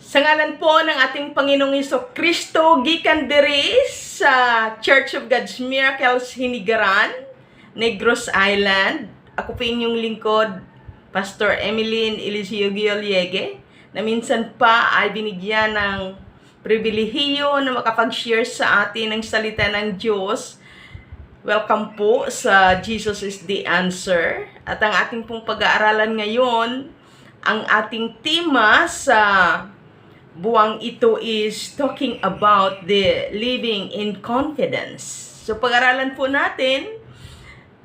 Sa ngalan po ng ating Panginoong Hesukristo, gikan diri sa Church of God's Miracles Hinigaran, Negros Island. Ako po inyong lingkod, Pastor Emeline Eliseo Gioliege, na minsan pa ay binigyan ng pribilehiyo na makapag-share sa atin ng salita ng Diyos. Welcome po sa Jesus is the Answer. At ang ating pong pag-aaralan ngayon, ang ating tema sa buwang ito is talking about the living in confidence. So pag-aralan po natin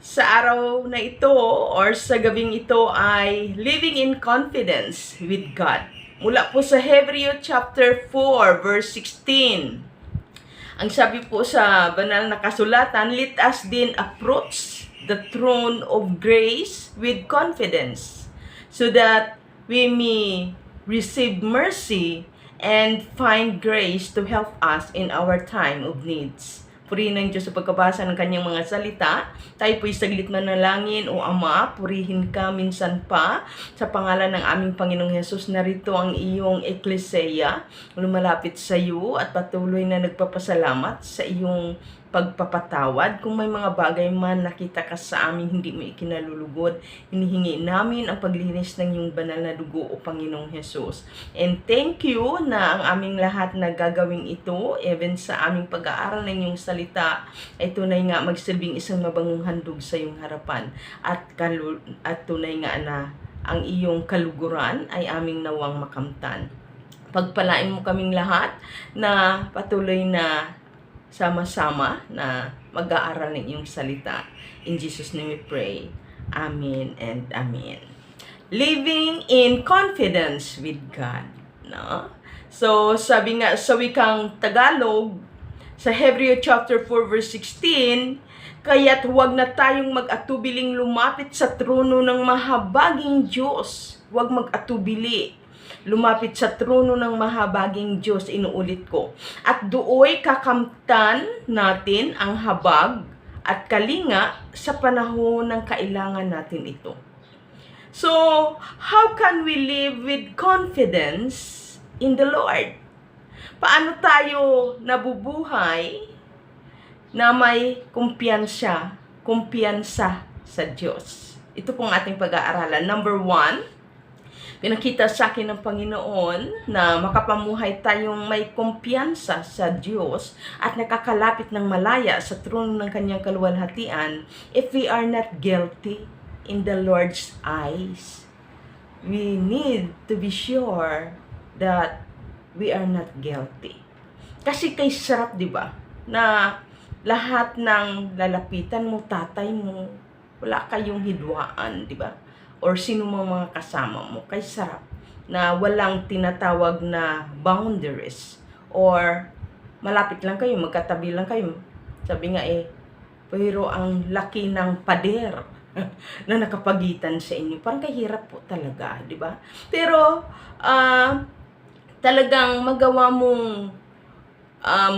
sa araw na ito or sa gabing ito ay living in confidence with God. Mula po sa Hebreo chapter 4 verse 16. Ang sabi po sa banal na kasulatan, let us then approach the throne of grace with confidence so that we may receive mercy and find grace to help us in our time of needs. Purihin ng Diyos sa pagkabasa ng kanyang mga salita. Tayo po'y saglit manalangin. O Ama, purihin ka minsan pa sa pangalan ng aming Panginoong Hesus. Narito ang iyong ekleseya, lumalapit sa iyo at patuloy na nagpapasalamat sa iyong pagpapatawad. Kung may mga bagay man nakita ka sa amin hindi mo ikinalulugod, hinihingi namin ang paglinis ng iyong banal na dugo, O Panginoong Hesus. And thank you na ang aming lahat na gagawing ito, even sa aming pag-aaral ng iyong salita, ay tunay nga magsilbing isang mabangong handog sa iyong harapan. At tunay nga na ang iyong kaluguran ay aming nawang makamtan. Pagpalain mo kaming lahat na patuloy na sama-sama na mag-aaral ng iyong salita. In Jesus' name we pray. Amen and amen. Living in confidence with God. No? So, sabi nga sa wikang Tagalog, sa Hebreo chapter 4 verse 16, kaya't huwag na tayong mag-atubiling lumapit sa trono ng mahabaging Diyos. Huwag mag-atubili lumapit sa trono ng mahabaging Diyos, inuulit ko. At dooy kakamtan natin ang habag at kalinga sa panahon ng kailangan natin ito. So, how can we live with confidence in the Lord? Paano tayo nabubuhay na may kumpiyansa sa Diyos? Ito pong ating pag-aaralan. Number 1, pinakita sa akin ng Panginoon na makapamuhay tayong may kumpiyansa sa Diyos at nakakalapit ng malaya sa trono ng kanyang kaluwalhatian if we are not guilty in the Lord's eyes. We need to be sure that we are not guilty. Kasi kay sarap, di ba? Na lahat ng lalapitan mo, tatay mo, wala kayong hidwaan, di ba? Or sino mga kasama mo, kay sarap na walang tinatawag na boundaries or malapit lang kayo, magkatabi lang kayo. Sabi nga pero ang laki ng pader na nakapagitan sa inyo, parang kahirap po talaga, di ba? Pero talagang magawa mong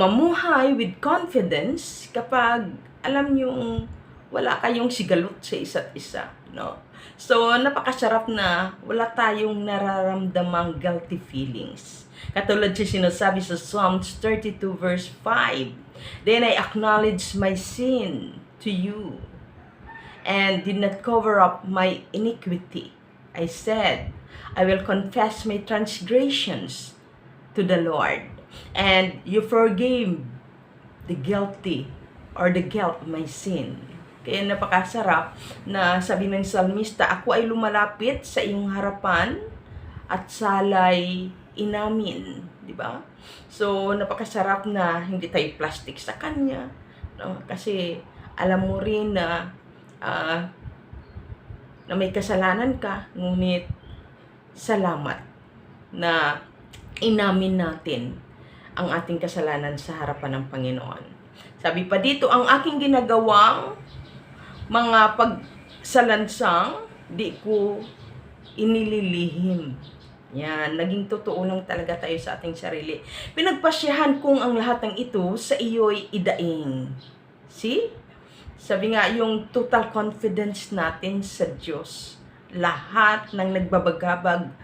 mamuhay with confidence kapag alam nyo wala kayong sigalot sa isa't isa, no? So, napakasarap na wala tayong nararamdamang guilty feelings. Katulad siya sinasabi sa Psalms 32 verse 5, then I acknowledge my sin to you and did not cover up my iniquity. I said, I will confess my transgressions to the Lord, and you forgave the guilty or the guilt of my sin. Kaya napakasarap na sabi ng salmista, ako ay lumalapit sa iyong harapan at salay inamin, di ba? So napakasarap na hindi tayo plastic sa kanya, no? Kasi alam mo rin na na may kasalanan ka, ngunit salamat na inamin natin ang ating kasalanan sa harapan ng Panginoon. Sabi pa dito, ang aking ginagawang mga pagsalansang, di ko inililihim. Yan, naging totoo lang talaga tayo sa ating sarili. Pinagpasyahan kong ang lahat ng ito sa iyo'y idaing. See? Sabi nga, yung total confidence natin sa Diyos. Lahat ng nagbabagabag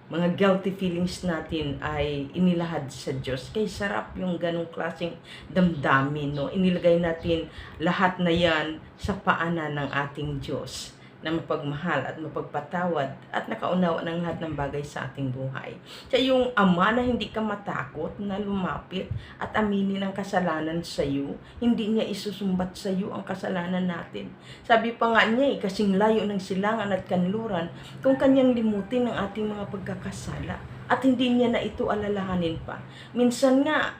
mga guilty feelings natin ay inilahad sa Diyos. Kaya sarap yung ganong klaseng damdamin, no? Inilagay natin lahat na yan sa paanan ng ating Diyos na mapagmahal at mapagpatawad at nakaunawa ng lahat ng bagay sa ating buhay. Siya yung Ama na hindi ka matakot na lumapit at aminin ang kasalanan sa iyo. Hindi niya isusumbat sa iyo ang kasalanan natin. Sabi pa nga niya, kasing layo ng silangan at kanluran kung kanyang limutin ang ating mga pagkakasala at hindi niya na ito alalahanin pa. Minsan nga,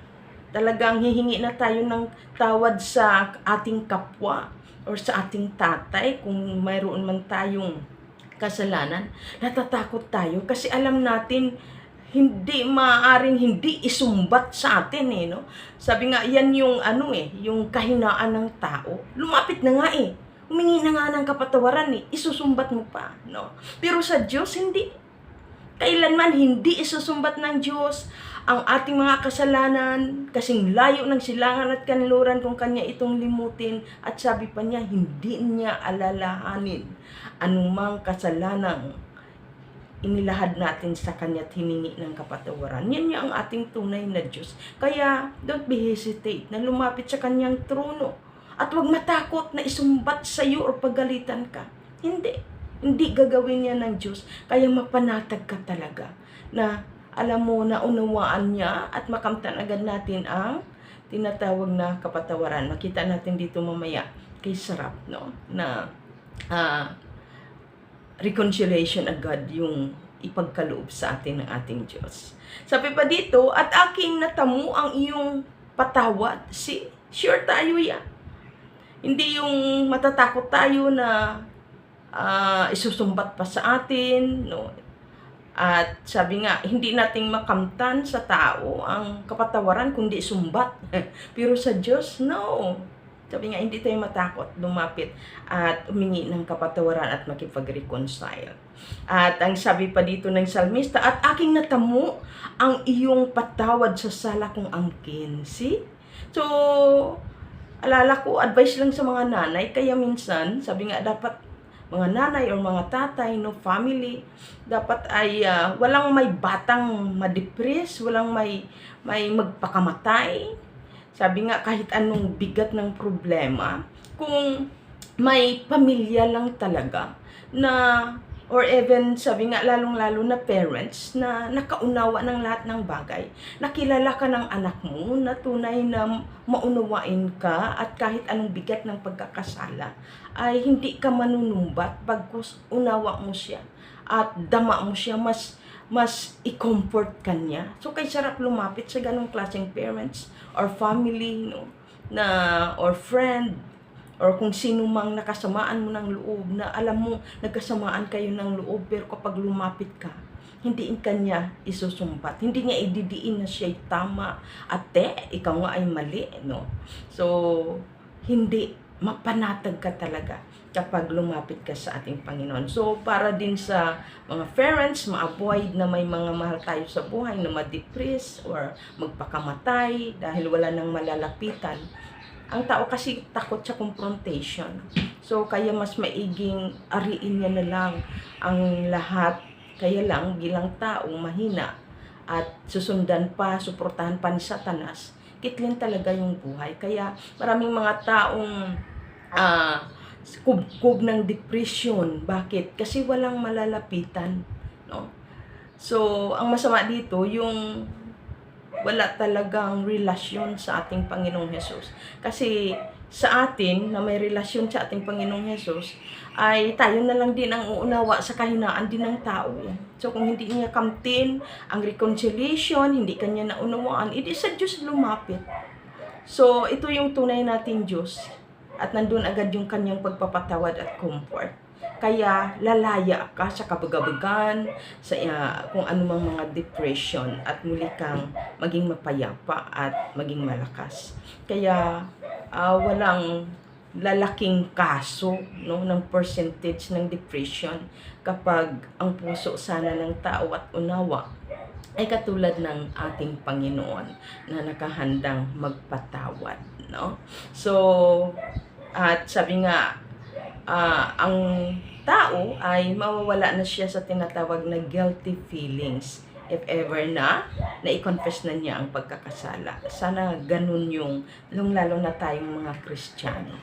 talagang hihingi na tayo ng tawad sa ating kapwa or sa ating tatay kung mayroon man tayong kasalanan. Natatakot tayo kasi alam natin hindi maaring hindi isumbat sa atin no? Sabi nga yan yung yung kahinaan ng tao. Lumapit na nga humingi na nga ng kapatawaran isusumbat mo pa, no? Pero sa Diyos hindi. Kailanman hindi isusumbat ng Diyos ang ating mga kasalanan, kasing layo ng silangan at kanluran kung kanya itong limutin. At sabi pa niya, hindi niya alalahanin anumang kasalanang inilahad natin sa kanya at hiningi ng kapatawaran. Yan niya ang ating tunay na Diyos. Kaya, don't be hesitate na lumapit sa kanyang trono. At huwag matakot na isumbat sa iyo o pagalitan ka. Hindi gagawin niya ng Diyos. Kaya mapanatag ka talaga na alam mo na unawaan niya at makamtan agad natin ang tinatawag na kapatawaran. Makita natin dito mamaya kay sarap, no? Na reconciliation agad yung ipagkaloob sa atin ng ating Diyos. Sabi pa dito, at aking natamu ang iyong patawad. Sure tayo yan. Hindi yung matatakot tayo na isusumbat pa sa atin, no? At sabi nga, hindi nating makamtan sa tao ang kapatawaran kundi sumbat. Pero sa Diyos, no. Sabi nga, hindi tayo matakot lumapit at humingi ng kapatawaran at makipag-reconcile. At ang sabi pa dito ng salmista, at aking natamu ang iyong patawad sa sala kong angkin. See? So, alala ko, advice lang sa mga nanay, kaya minsan, sabi nga, dapat mga nanay o mga tatay, no, family, dapat ay walang may batang ma-depress, walang may magpakamatay. Sabi nga, kahit anong bigat ng problema, kung may pamilya lang talaga na, or even, sabi nga, lalong-lalo na parents na nakaunawa ng lahat ng bagay. Nakilala ka ng anak mo na tunay na maunawain ka at kahit anong bigat ng pagkakasala ay hindi ka manunumbat bagkus unawa mo siya at dama mo siya, mas i-comfort ka niya. So, kay sarap lumapit sa ganong klaseng parents or family, no, na, or friend, or kung sino mang nakasamaan mo ng loob na alam mo nagkasamaan kayo ng loob, pero kapag lumapit ka, hindi kanya isusumbat. Hindi niya ididiin na siya'y tama. Ate, ikaw nga ay mali, no? So, hindi mapanatag ka talaga kapag lumapit ka sa ating Panginoon. So, para din sa mga parents, ma-avoid na may mga mahal tayo sa buhay na ma-depress or magpakamatay dahil wala nang malalapitan. Ang tao kasi takot sa confrontation. So, kaya mas maiging ariin niya na lang ang lahat. Kaya lang, bilang taong mahina at susundan pa, suportahan pa ni Satanas, kitlin talaga yung buhay. Kaya maraming mga taong kubkob ng depression. Bakit? Kasi walang malalapitan. No? So, ang masama dito, yung wala talagang relasyon sa ating Panginoong Hesus. Kasi sa atin, na may relasyon sa ating Panginoong Hesus, ay tayo na lang din ang uunawa sa kahinaan din ng tao. So kung hindi niya kamtin ang reconciliation, hindi kanya naunawaan, edi sa Diyos lumapit. So ito yung tunay nating Diyos. At nandun agad yung kanyang pagpapatawad at comfort. Kaya lalaya ka sa kabagabagan, sa kung anumang mga depression at muli kang maging mapayapa at maging malakas. Kaya walang lalaking kaso, no, ng percentage ng depression kapag ang puso sana ng tao at unawa ay katulad ng ating Panginoon na nakahandang magpatawad, no? So, at sabi nga, ang tao ay mawawala na siya sa tinatawag na guilty feelings if ever na i-confess na niya ang pagkakasala. Sana ganun yung lalo na tayong mga Kristiyano.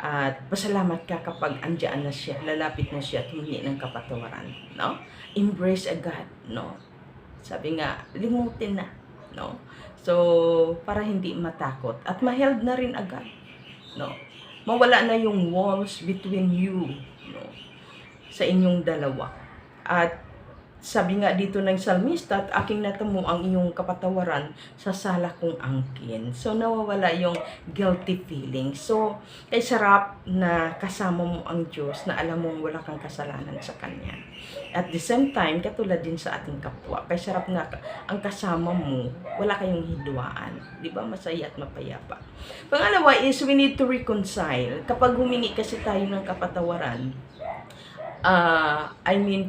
At pasalamat ka kapag andyan na siya, lalapit na siya at humingi ng kapatawaran, no? Embrace agad, no? Sabi nga, limutin na, no? So, para hindi matakot at ma-held na rin agad, no? Mawala na yung walls between you, no? Sa inyong dalawa. At sabi nga dito ng salmista, at aking natamo ang iyong kapatawaran sa sala kong angkin. So, nawawala yung guilty feeling. So, kay sarap na kasama mo ang Diyos na alam mong wala kang kasalanan sa Kanya. At the same time, katulad din sa ating kapwa, kay sarap na ang kasama mo, wala kayong hidwaan. Di ba? Masaya at mapayapa. Pangalawa is, we need to reconcile. Kapag humingi kasi tayo ng kapatawaran,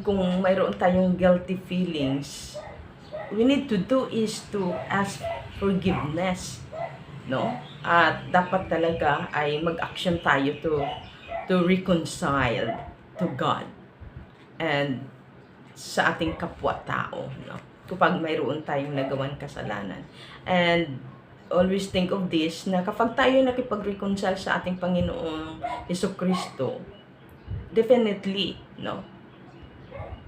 kung mayroon tayong guilty feelings, we need to do is to ask forgiveness, no? At dapat talaga ay mag-action tayo to reconcile to God and sa ating kapwa-tao, no? Kapag mayroon tayong nagawang kasalanan. And always think of this, na kapag tayo nakipag-reconcile sa ating Panginoong Jesucristo, definitely, no?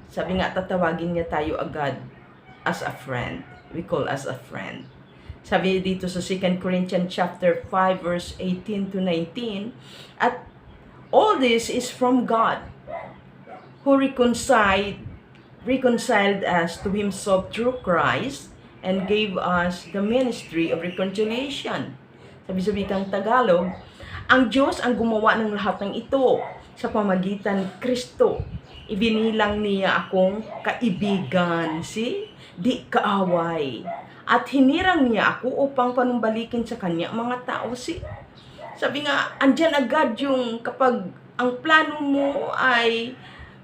Sabi nga, tatawagin niya tayo agad as a friend. We call as a friend. Sabi dito sa 2 Corinthians chapter 5 verse 18 to 19, at all this is from God, who reconciled us to Himself through Christ and gave us the ministry of reconciliation. Sabi sa wikang Tagalog, ang Diyos ang gumawa ng lahat ng ito sa pamagitan ni Kristo. Ibinilang niya akong kaibigan, di kaaway. At hinirang niya ako upang panumbalikin sa Kanya mga tao, Sabi nga, andyan agad yung kapag ang plano mo ay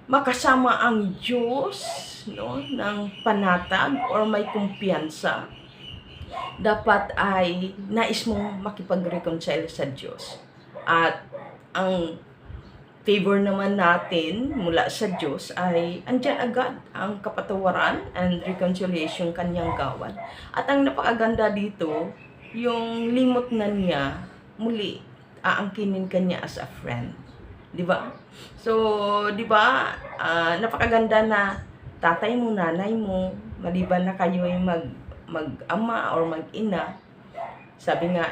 makasama ang Diyos, no, ng panatag or may kumpiyansa, dapat ay nais mong makipag-reconcile sa Diyos. At ang favor naman natin mula sa Diyos ay andyan agad ang kapatawaran and reconciliation Kanyang gawan. At ang napakaganda dito, yung limot na niya, muli, aangkinin Kanya as a friend. Di ba? So, di ba, napakaganda na tatay mo, nanay mo, maliban na kayo ay mag-ama or mag-ina, sabi nga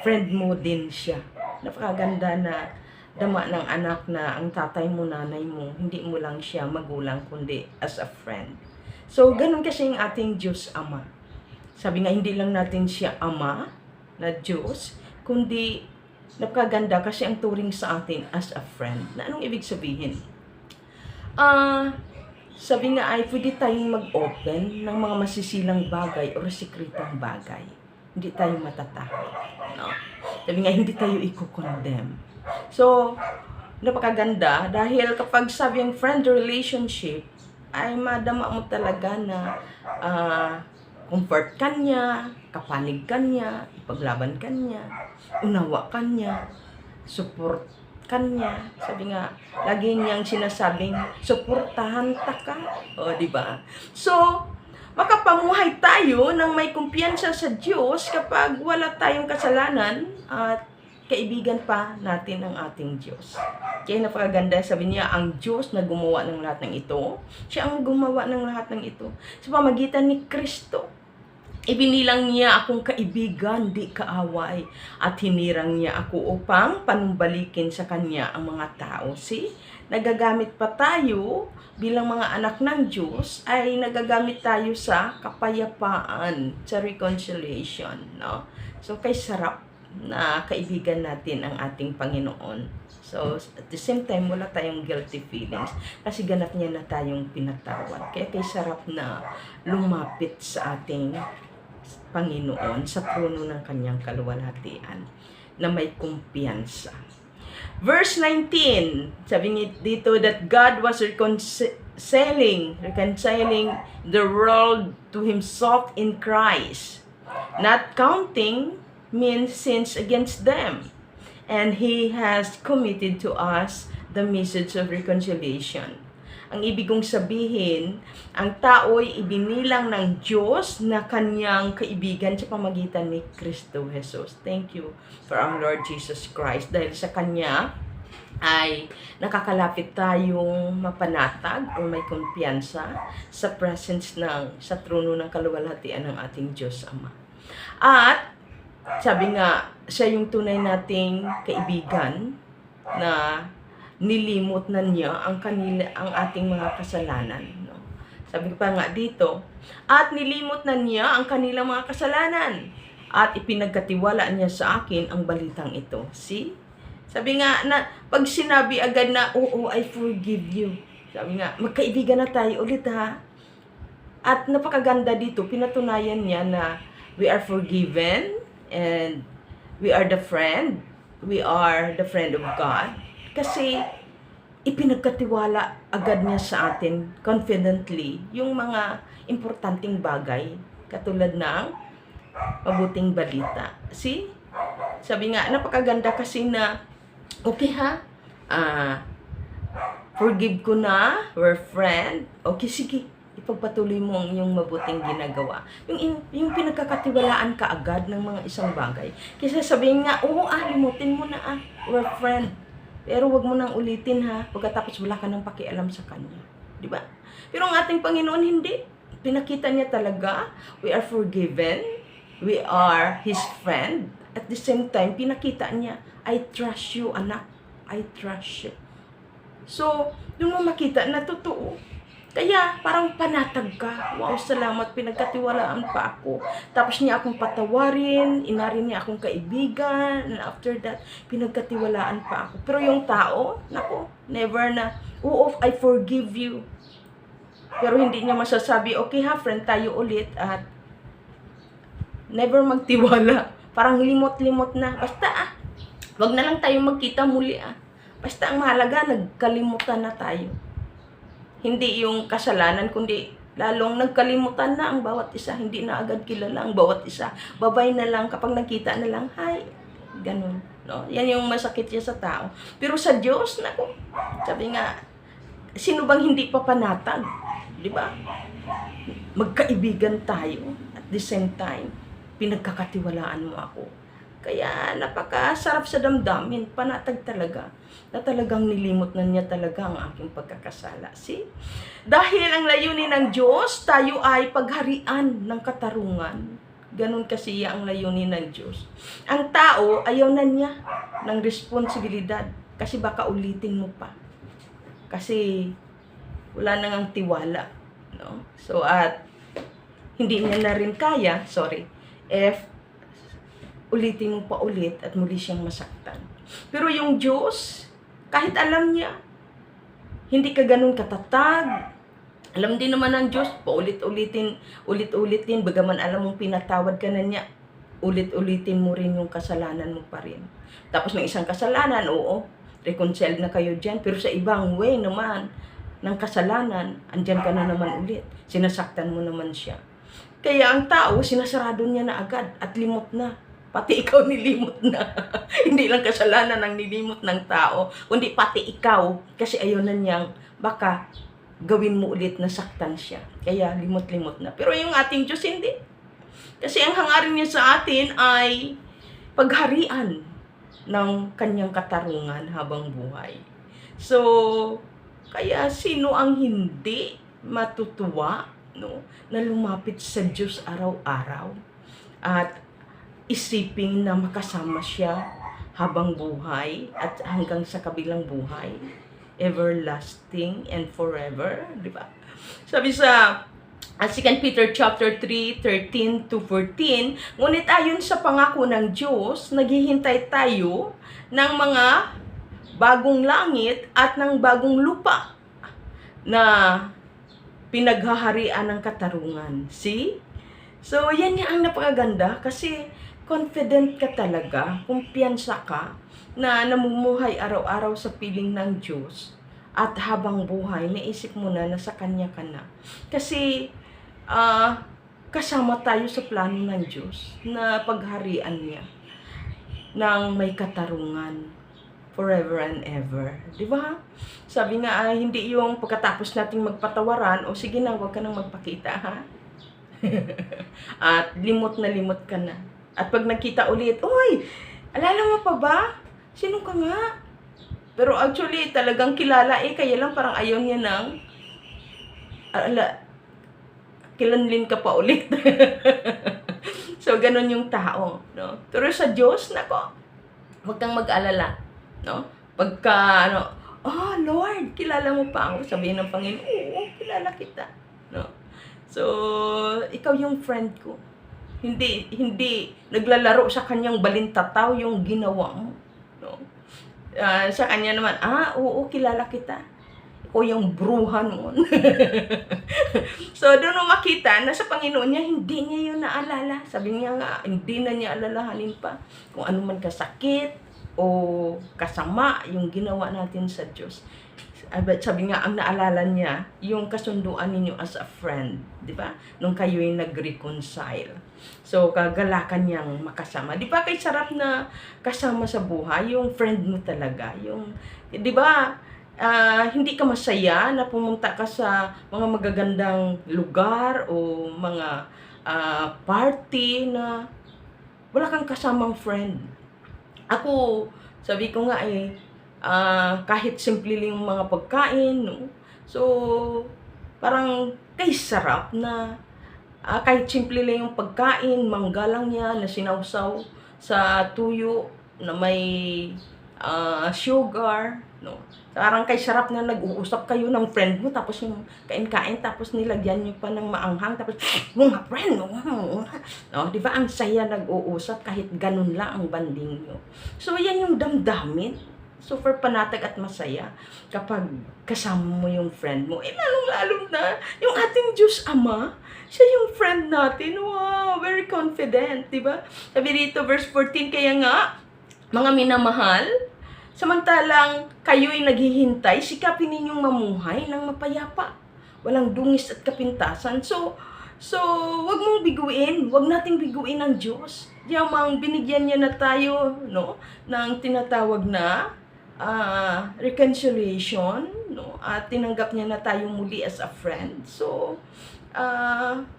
friend mo din siya. Napakaganda na dama ng anak na ang tatay mo, nanay mo, hindi mo lang siya magulang, kundi as a friend. So, ganun kasi yung ating Diyos Ama. Sabi nga, hindi lang natin siya Ama na Diyos, kundi napakaganda kasi ang turing sa atin as a friend. Na anong ibig sabihin? Sabi nga ay pwede tayong mag-open ng mga masisilang bagay o sikretong bagay. Hindi tayo matatakot. No? Sabi nga, hindi tayo i-condemn. So, napakaganda dahil kapag sabi ang friend relationship, ay madama mo talaga na comfort ka niya, kapanig ka niya, ipaglaban ka niya, unawa ka niya, support ka niya. Sabi nga, lagi niyang sinasabing, suportahan ta ka. O, diba? So, makapamuhay tayo ng may kumpiyansa sa Diyos kapag wala tayong kasalanan at kaibigan pa natin ang ating Diyos. Kaya napakaganda, sabi niya, ang Diyos na gumawa ng lahat ng ito, siya ang gumawa ng lahat ng ito sa pamagitan ni Kristo. Ibinilang niya akong kaibigan, di kaaway, at hinirang niya ako upang panumbalikin sa Kanya ang mga tao. Nagagamit pa tayo bilang mga anak ng Diyos, ay nagagamit tayo sa kapayapaan, sa reconciliation, no? So, kay sarap na kaibigan natin ang ating Panginoon. So, at the same time, wala tayong guilty feelings kasi ganap niya na tayong pinatawad. Kaya kay sarap na lumapit sa ating Panginoon sa trono ng Kanyang kaluwalhatian na may kumpiyansa. Verse 19, sabi niya dito that God was reconciling the world to Himself in Christ, not counting means sins against them, and He has committed to us the message of reconciliation. Ang ibig kong sabihin, ang tao'y ibinilang ng Diyos na kanyang kaibigan sa pamagitan ni Kristo Jesus. Thank you for our Lord Jesus Christ. Dahil sa Kanya ay nakakalapit tayong mapanatag o may kumpiyansa sa presence sa trono ng kaluwalhatian ng ating Diyos Ama. At sabi nga, siya yung tunay nating kaibigan na nilimot na niya ang ating mga kasalanan, no? Sabi pa nga dito, at nilimot na niya ang kanilang mga kasalanan at ipinagkatiwala niya sa akin ang balitang ito. See? Sabi nga na pag sinabi agad na, oo, I forgive you. Sabi nga, magkaibigan na tayo ulit, ha? At napakaganda dito, pinatunayan niya na we are forgiven and we are the friend. We are the friend of God. Kasi ipinagkatiwala agad niya sa atin confidently yung mga importanteng bagay katulad ng mabuting balita. See? Sabi nga, napakaganda kasi na okay ha, forgive ko na, we're friend. Okay, sige, ipagpatuloy mo ang iyong mabuting ginagawa. Yung pinagkakatiwalaan ka agad ng mga isang bagay. Kasi sabihin nga, oo limutin mo na we're friend. Pero wag mo nang ulitin ha, pagkatapos wala ka nang pakialam sa kanya. Di ba? Pero ang ating Panginoon hindi. Pinakita niya talaga, we are forgiven, we are His friend. At the same time, pinakita niya, I trust you, anak. I trust you. So, doon mo makita na totoo. Kaya, parang panatag ka. Wow, salamat, pinagkatiwalaan pa ako. Tapos niya akong patawarin, inarin niya akong kaibigan, and after that, pinagkatiwalaan pa ako. Pero yung tao, nako, never na, oo, I forgive you. Pero hindi niya masasabi, okay ha, friend tayo ulit, at never magtiwala. Parang limot-limot na. Basta wag na lang tayo magkita muli Basta ang mahalaga, nagkalimutan na tayo. Hindi yung kasalanan, kundi lalong nagkalimutan na ang bawat isa. Hindi na agad kilala ang bawat isa. Babay na lang, kapag nakita na lang, hi. Ganun. No? Yan yung masakit niya sa tao. Pero sa Diyos, naku, sabi nga, sino bang hindi pa panatag? Di ba? Magkaibigan tayo. At the same time, pinagkakatiwalaan mo ako. Kaya napakasarap sa damdamin, panatag talaga, na talagang nilimot na niya talaga ang aking pagkakasala. See? Dahil ang layunin ng Diyos, tayo ay pagharian ng katarungan. Ganun kasi ang layunin ng Diyos. Ang tao, ayaw na niya ng responsibilidad, kasi baka ulitin mo pa. Kasi wala nang ang tiwala. No? So, at hindi niya na rin kaya, if ulitin mo pa ulit at muli siyang masaktan. Pero yung Diyos, kahit alam niya, hindi ka ganun katatag. Alam din naman ng Diyos, paulit-ulitin, bagaman alam mong pinatawad ka na niya, ulit-ulitin mo rin yung kasalanan mo pa rin. Tapos ng isang kasalanan, oo, reconciled na kayo dyan. Pero sa ibang way naman, ng kasalanan, andyan ka na naman ulit. Sinasaktan mo naman siya. Kaya ang tao, sinasarado niya na agad at limot na. Pati ikaw nilimot na. Hindi lang kasalanan ang nilimot ng tao, kundi pati ikaw. Kasi ayaw na niyang baka gawin mo ulit na saktan siya. Kaya limot-limot na. Pero yung ating Diyos hindi. Kasi ang hangarin niya sa atin ay pagharian ng kanyang katarungan habang buhay. So, kaya sino ang hindi matutuwa, no, na lumapit sa Diyos araw-araw at isiping na makasama siya habang buhay at hanggang sa kabilang buhay, everlasting and forever, di ba? Sabi sa 2 Peter chapter 3, 13 to 14, ngunit ayon sa pangako ng Diyos, naghihintay tayo ng mga bagong langit at ng bagong lupa na pinaghaharian ng katarungan. See? So, yan nga ang napakaganda kasi confident ka talaga, kumpiyansa ka na namumuhay araw-araw sa piling ng Diyos at habang buhay, naisip mo na sa Kanya ka na. Kasi kasama tayo sa plano ng Diyos na pagharian niya ng may katarungan. forever and ever. Di ba? Sabi nga, hindi yung pagkatapos nating magpatawaran, o sige na, huwag ka nang magpakita, ha? At limot na limot ka na. At pag nagkita ulit, uy, alala mo pa ba? Sino ka nga? Pero actually, talagang kilala kaya lang parang ayaw niya ng, kilanlin ka pa ulit. So, ganun yung tao, no? Pero sa Diyos, nako, huwag kang mag-alala, no? Pagka, oh, Lord, kilala mo pa ako. Sabihin ng Panginoon, oo, kilala kita, no? So, ikaw yung friend ko. Hindi naglalaro sa kanyang balintataw yung ginawa mo, no? Sa kanya naman, oo, kilala kita. O yung bruha noon. So, doon mo makita na sa Panginoon niya, hindi niya yun naalala. Sabi niya nga, hindi na niya alalahanin pa kung ano man kasakit o kasama yung ginawa natin sa Diyos. Sabi nga, ang naalala niya, yung kasunduan ninyo as a friend. Di ba? Nung kayo'y nag-reconcile. So, kagalakan niyang makasama. Di ba kay sarap na kasama sa buhay? Yung friend mo talaga. Yung, di ba, hindi ka masaya na pumunta ka sa mga magagandang lugar o mga party na wala kang kasamang friend. Ako, sabi ko nga kahit simple lang yung mga pagkain, no? So, parang kay sarap na kahit simple lang yung pagkain, mangga lang niya na sinawsaw sa tuyo na may sugar, no? Parang kay sarap na nag-uusap kayo ng friend mo, tapos yung kain-kain, tapos nilagyan nyo pa ng maanghang, tapos, mga friend, no? Di ba, ang saya nag-uusap, kahit ganun lang ang banding nyo. So, yan yung damdamin. Super panatag at masaya kapag kasama mo yung friend mo. Lalong-lalong na yung ating Diyos Ama, siya yung friend natin. Wow, very confident, di ba? Sabi dito, verse 14, kaya nga, mga minamahal, samantalang kayo'y naghihintay, sikapin ninyong mamuhay ng mapayapa. Walang dungis at kapintasan. So, wag mong biguin, wag nating biguin ang Diyos. Yamang binigyan niya na tayo, no, ng tinatawag na reconciliation, no, at tinanggap niya na tayo muli as a friend. So,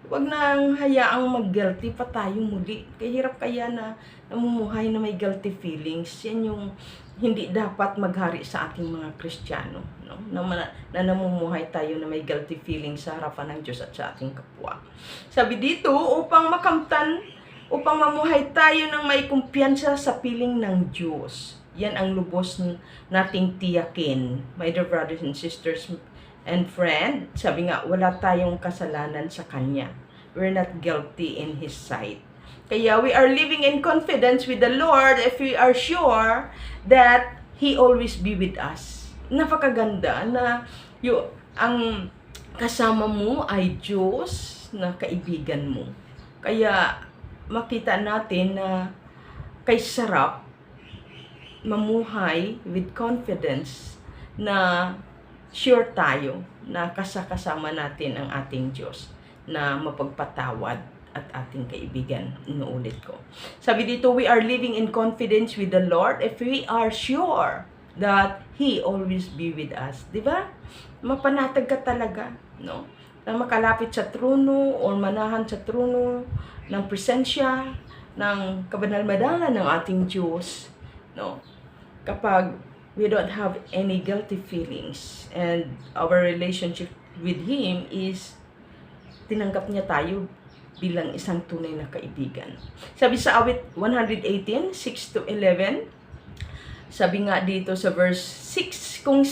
wag nang hayaang mag-guilty pa tayo muli. Kahirap kaya na namumuhay na may guilty feelings. Yan yung hindi dapat maghari sa ating mga Kristiyano, no? Na namumuhay tayo na may guilty feelings sa harapan ng Diyos at sa ating kapwa. Sabi dito, upang mamuhay tayo ng may kumpiyansa sa piling ng Diyos. Yan ang lubos nating tiyakin, my dear brothers and sisters and friend. Sabi nga, wala tayong kasalanan sa Kanya. We're not guilty in His sight. Kaya we are living in confidence with the Lord if we are sure that He always be with us. Napakaganda na ang kasama mo ay Diyos na kaibigan mo. Kaya makita natin na kay sarap mamuhay with confidence na sure tayo na kasama natin ang ating Diyos na mapagpatawad at ating kaibigan. Inuulit ko. Sabi dito, we are living in confidence with the Lord if we are sure that He always be with us. Diba? Mapanatag ka talaga, no? Na makalapit sa trono o manahan sa trono ng presensya ng kabanal-madalan ng ating Diyos, no? Kapag we don't have any guilty feelings and our relationship with Him is tinanggap niya tayo bilang isang tunay na kaibigan. Sabi sa awit 118, 6-11, sabi nga dito sa verse 6, kung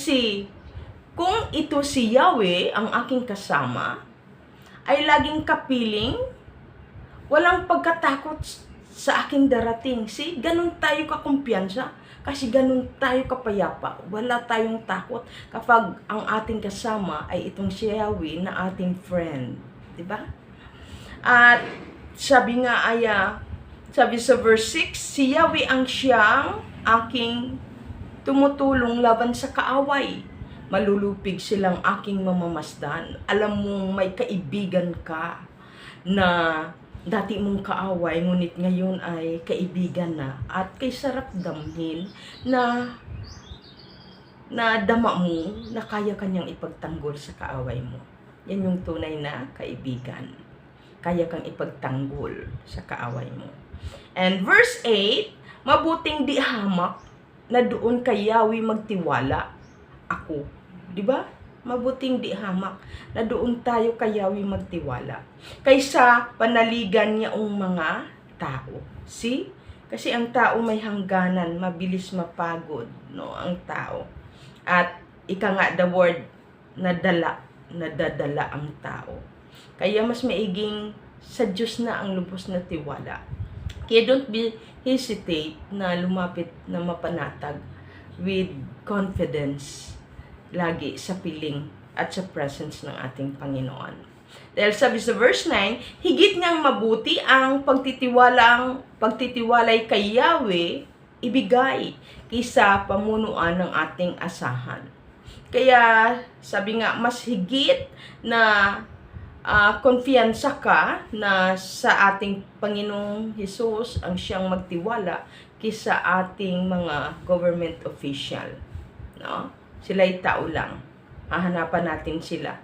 ito si Yahweh ang aking kasama, ay laging kapiling, walang pagkatakot sa aking darating. See, ganun tayo kakumpiyansa. Kasi ganun tayo kapayapa. Wala tayong takot kapag ang ating kasama ay itong si Yahweh na ating friend. Diba? At sabi nga sabi sa verse 6, si Yahweh ang siyang aking tumutulong laban sa kaaway. Malulupig silang aking mamamasdan. Alam mong may kaibigan ka na dati mong kaaway, ngunit ngayon ay kaibigan na. At kay sarap damhin na na dama mo na kaya kanyang ipagtanggol sa kaaway mo. Yan yung tunay na kaibigan. Kaya kang ipagtanggol sa kaaway mo. And verse 8, mabuting di hamak na doon kay Yahweh magtiwala ako. Di ba? Mabuting di hamak na doon tayo kay Yahweh magtiwala kaysa panaligan niya ang mga tao. See? Kasi ang tao may hangganan, mabilis mapagod, no, ang tao. At ika nga the word nadadala ang tao. Kaya mas maiging sa Diyos na ang lubos na tiwala. Kaya don't be hesitate na lumapit na mapanatag with confidence lagi sa piling at sa presence ng ating Panginoon. Dahil sabi sa verse 9, higit ngang mabuti ang pagtitiwalay kay Yahweh ibigay kaysa pamunuan ng ating asahan. Kaya sabi nga, mas higit na konfiyansa ka na sa ating Panginoong Hesus ang siyang magtiwala kaysa ating mga government official. No? Sila'y tao lang. Hahanapan natin sila.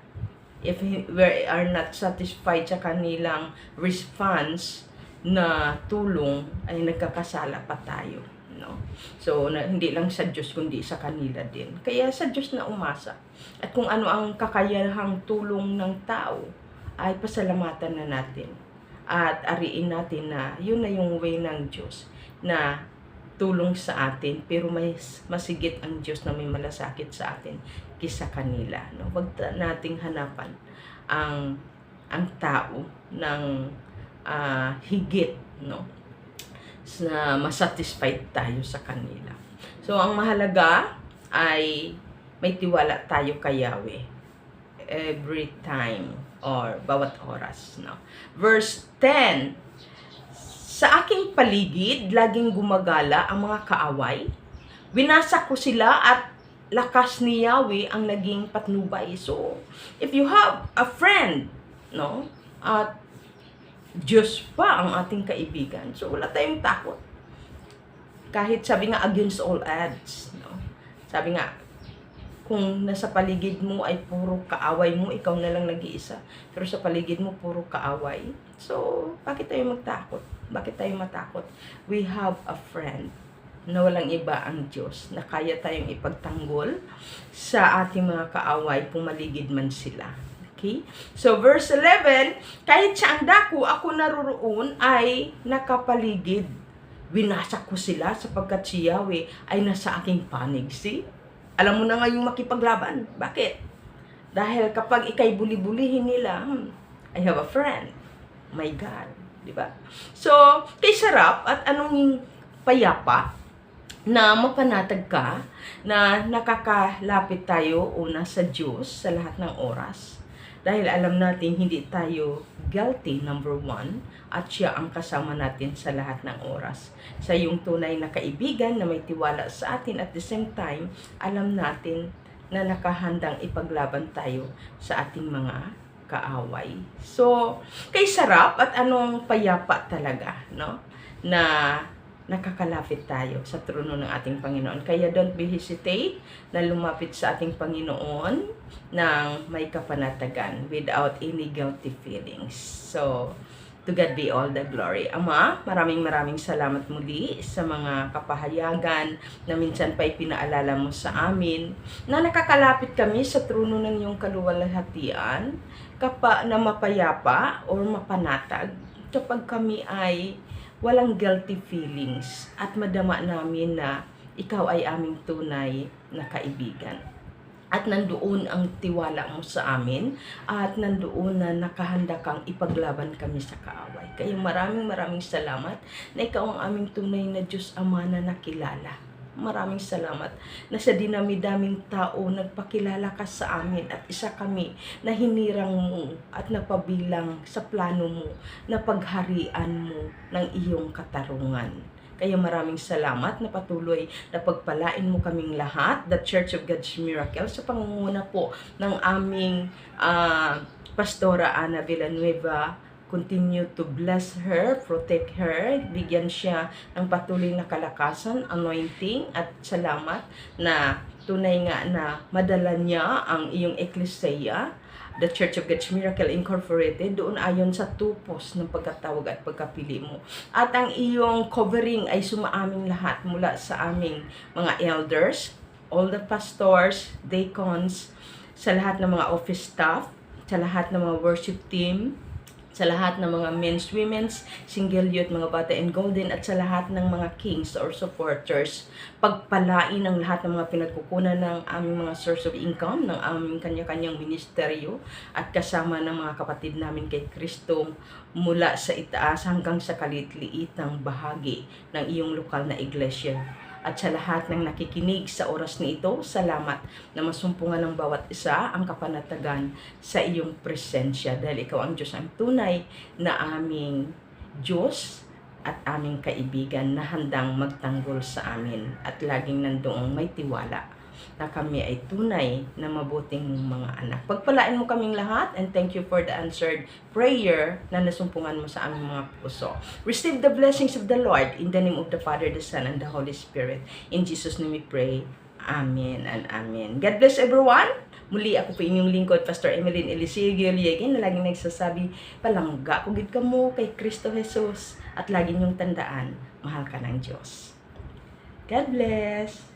If we are not satisfied sa kanilang response na tulong, ay nagkakasala pa tayo. No? So, hindi lang sa Diyos, kundi sa kanila din. Kaya sa Diyos na umasa. At kung ano ang kakayahang tulong ng tao, ay pasalamatan na natin. At ariin natin na yun na yung way ng Diyos na tulong sa atin, pero may masigit ang Diyos na may malasakit sa atin kisa kanila. No? Huwag nating hanapan ang tao ng higit, no? Na masatisfied tayo sa kanila. So, ang mahalaga ay may tiwala tayo kay Yahweh every time or bawat oras. No? Verse 10, sa aking paligid, laging gumagala ang mga kaaway. Winasak ko sila at lakas ni Yahweh ang naging patnubay. So, if you have a friend, no, at Diyos pa ang ating kaibigan, so wala tayong takot. Kahit sabi nga, against all odds. No? Sabi nga, kung nasa paligid mo ay puro kaaway mo, ikaw na lang nag-iisa. Pero sa paligid mo, puro kaaway. So, bakit tayo magtakot? Bakit tayo matakot? We have a friend na walang iba ang Diyos na kaya tayong ipagtanggol sa ating mga kaaway kung maligid man sila. Okay? So, verse 11, kahit sa ang dako ako naroroon ay nakapaligid. Winasak ko sila sapagkat si Yahweh ay nasa aking panig. See? Alam mo na ngayong makipaglaban. Bakit? Dahil kapag ikay buli-bulihin nila, I have a friend. My God. Diba? So, kay sarap at anong payapa na mapanatag ka na nakakalapit tayo una sa Diyos sa lahat ng oras. Dahil alam natin hindi tayo guilty, number 1, at siya ang kasama natin sa lahat ng oras. Sa yung tunay na kaibigan na may tiwala sa atin at the same time, alam natin na nakahandang ipaglaban tayo sa ating mga kaaway. So, kay sarap at anong payapa talaga, no? Na nakakalapit tayo sa trono ng ating Panginoon. Kaya don't be hesitate na lumapit sa ating Panginoon ng may kapanatagan without any guilty feelings. So, to God be all the glory. Ama, maraming salamat muli sa mga kapahayagan na minsan pa ipinaalala mo sa amin na nakakalapit kami sa trono ng iyong kaluwalhatian na mapayapa or mapanatag kapag kami ay walang guilty feelings at madama namin na ikaw ay aming tunay na kaibigan. At nandoon ang tiwala mo sa amin at nandoon na nakahanda kang ipaglaban kami sa kaaway. Kaya maraming salamat na ikaw ang aming tunay na Diyos Ama na nakilala. Maraming salamat na sa dinami-daming tao nagpakilala ka sa amin at isa kami na hinirang mo at napabilang sa plano mo na pagharian mo ng iyong katarungan. Kaya maraming salamat na patuloy na pagpalain mo kaming lahat, the Church of God's Miracle, sa pangunguna po ng aming Pastora Ana Villanueva. Continue to bless her, protect her, bigyan siya ng patuloy na kalakasan, anointing, at salamat na tunay nga na madala niya ang iyong eklesiya, the Church of God's Miracle Incorporated, doon ayon sa tupos ng pagkatawag at pagkapili mo. At ang iyong covering ay sumaaming lahat mula sa aming mga elders, all the pastors, deacons, sa lahat ng mga office staff, sa lahat ng mga worship team, sa lahat ng mga men's, women's, single youth, mga bata and golden, at sa lahat ng mga kings or supporters. Pagpalain ang lahat ng mga pinagkukunan ng aming mga source of income, ng aming kanya-kanyang ministeryo, at kasama ng mga kapatid namin kay Kristo mula sa itaas hanggang sa kalitliitang bahagi ng iyong lokal na iglesia. At sa lahat ng nakikinig sa oras na ito, salamat na masumpungan ng bawat isa ang kapanatagan sa iyong presensya. Dahil ikaw ang Diyos, ang tunay na aming Diyos at aming kaibigan na handang magtanggol sa amin. At laging nandoong may tiwala na kami ay tunay na mabuting mga anak. Pagpalain mo kaming lahat, and thank you for the answered prayer na nasumpungan mo sa aming mga puso. Receive the blessings of the Lord in the name of the Father, the Son, and the Holy Spirit. In Jesus' name we pray. Amen and amen. God bless everyone. Muli ako po inyong lingkod, Pastor Emeline Eliseo Gioliegin, na laging nagsasabi, palangga kugid ka mo kay Kristo Jesus, at lagi niyong tandaan, mahal ka ng Diyos. God bless.